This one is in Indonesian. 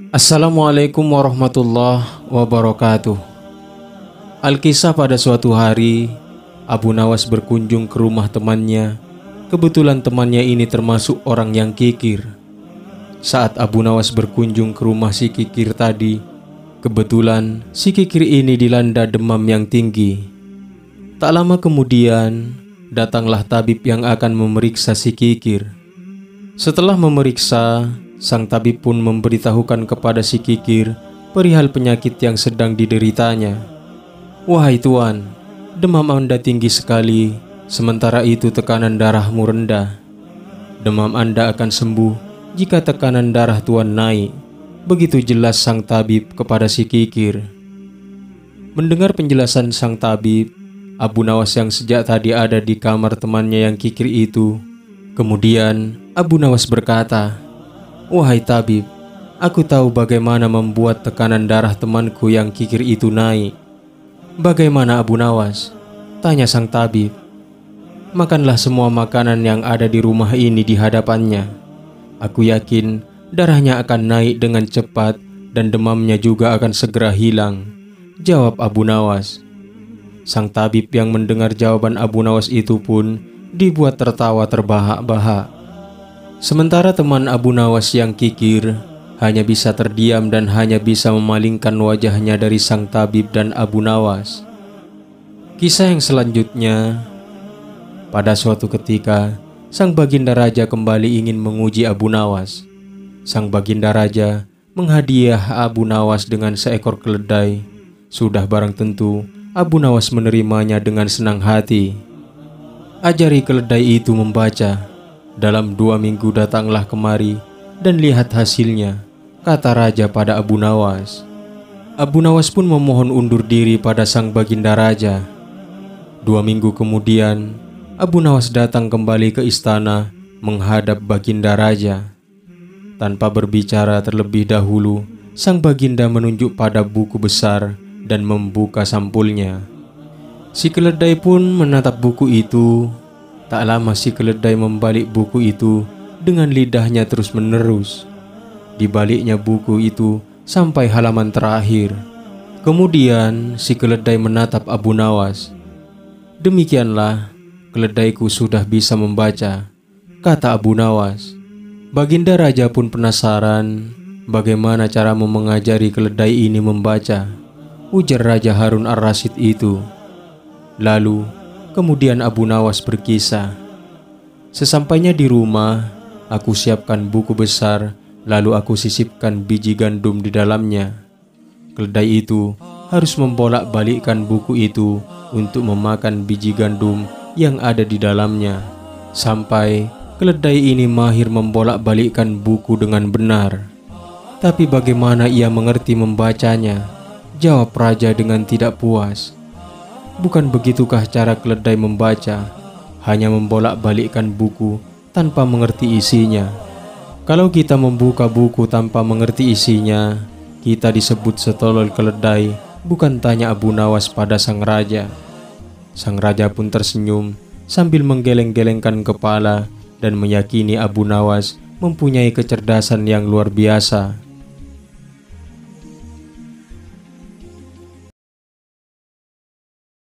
Assalamualaikum warahmatullahi wabarakatuh. Alkisah pada suatu hari, Abu Nawas berkunjung ke rumah temannya. Kebetulan temannya ini termasuk orang yang kikir. Saat Abu Nawas berkunjung ke rumah si kikir tadi, kebetulan si kikir ini dilanda demam yang tinggi. Tak lama kemudian, datanglah tabib yang akan memeriksa si kikir. Setelah memeriksa, sang tabib pun memberitahukan kepada si kikir perihal penyakit yang sedang dideritanya. "Wahai tuan, demam Anda tinggi sekali, sementara itu tekanan darahmu rendah. Demam Anda akan sembuh jika tekanan darah tuan naik," begitu jelas sang tabib kepada si kikir. Mendengar penjelasan sang tabib, Abu Nawas yang sejak tadi ada di kamar temannya yang kikir itu, kemudian Abu Nawas berkata, "Wahai tabib, aku tahu bagaimana membuat tekanan darah temanku yang kikir itu naik." "Bagaimana Abu Nawas?" tanya sang tabib. "Makanlah semua makanan yang ada di rumah ini di hadapannya. Aku yakin darahnya akan naik dengan cepat dan demamnya juga akan segera hilang," jawab Abu Nawas. Sang tabib yang mendengar jawaban Abu Nawas itu pun dibuat tertawa terbahak-bahak. Sementara teman Abu Nawas yang kikir hanya bisa terdiam dan hanya bisa memalingkan wajahnya dari sang tabib dan Abu Nawas. Kisah yang selanjutnya, pada suatu ketika, sang Baginda Raja kembali ingin menguji Abu Nawas. Sang Baginda Raja menghadiah Abu Nawas dengan seekor keledai. Sudah barang tentu, Abu Nawas menerimanya dengan senang hati. "Ajari keledai itu membaca. Dalam 2 minggu datanglah kemari dan lihat hasilnya," kata raja pada Abu Nawas. Abu Nawas pun memohon undur diri pada sang Baginda Raja. 2 minggu kemudian, Abu Nawas datang kembali ke istana menghadap Baginda Raja. Tanpa berbicara terlebih dahulu, sang Baginda menunjuk pada buku besar dan membuka sampulnya. Si keledai pun menatap buku itu. Tak lama si keledai membalik buku itu dengan lidahnya terus-menerus. Dibaliknya buku itu sampai halaman terakhir. Kemudian si keledai menatap Abu Nawas. "Demikianlah, keledaiku sudah bisa membaca," kata Abu Nawas. Baginda Raja pun penasaran bagaimana caramu mengajari keledai ini membaca, ujar Raja Harun Ar-Rasyid itu. Kemudian Abu Nawas berkisah, "Sesampainya di rumah, aku siapkan buku besar, lalu aku sisipkan biji gandum di dalamnya. Keledai itu harus membolak-balikkan buku itu untuk memakan biji gandum yang ada di dalamnya, sampai keledai ini mahir membolak-balikkan buku dengan benar. Tapi bagaimana ia mengerti membacanya?" jawab raja dengan tidak puas. "Bukan begitukah cara keledai membaca? Hanya membolak-balikkan buku tanpa mengerti isinya. Kalau kita membuka buku tanpa mengerti isinya, kita disebut setolol keledai, bukan?" tanya Abu Nawas pada sang raja. Sang raja pun tersenyum sambil menggeleng-gelengkan kepala dan meyakini Abu Nawas mempunyai kecerdasan yang luar biasa.